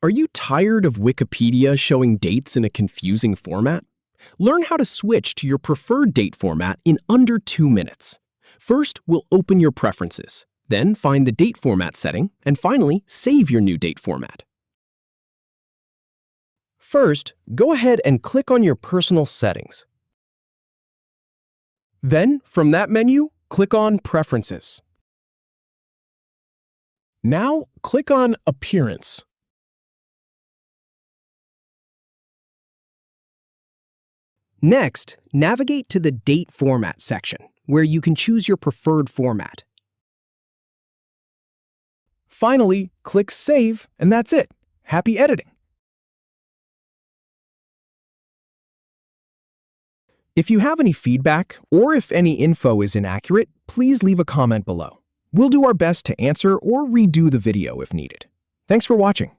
Are you tired of Wikipedia showing dates in a confusing format? Learn how to switch to your preferred date format in under 2 minutes. First, we'll open your preferences. Then find the date format setting, and finally, save your new date format. First, go ahead and click on your personal settings. Then, from that menu, click on Preferences. Now, click on Appearance. Next, navigate to the Date Format section, where you can choose your preferred format. Finally, click Save, and that's it. Happy editing! If you have any feedback, or if any info is inaccurate, please leave a comment below. We'll do our best to answer or redo the video if needed. Thanks for watching.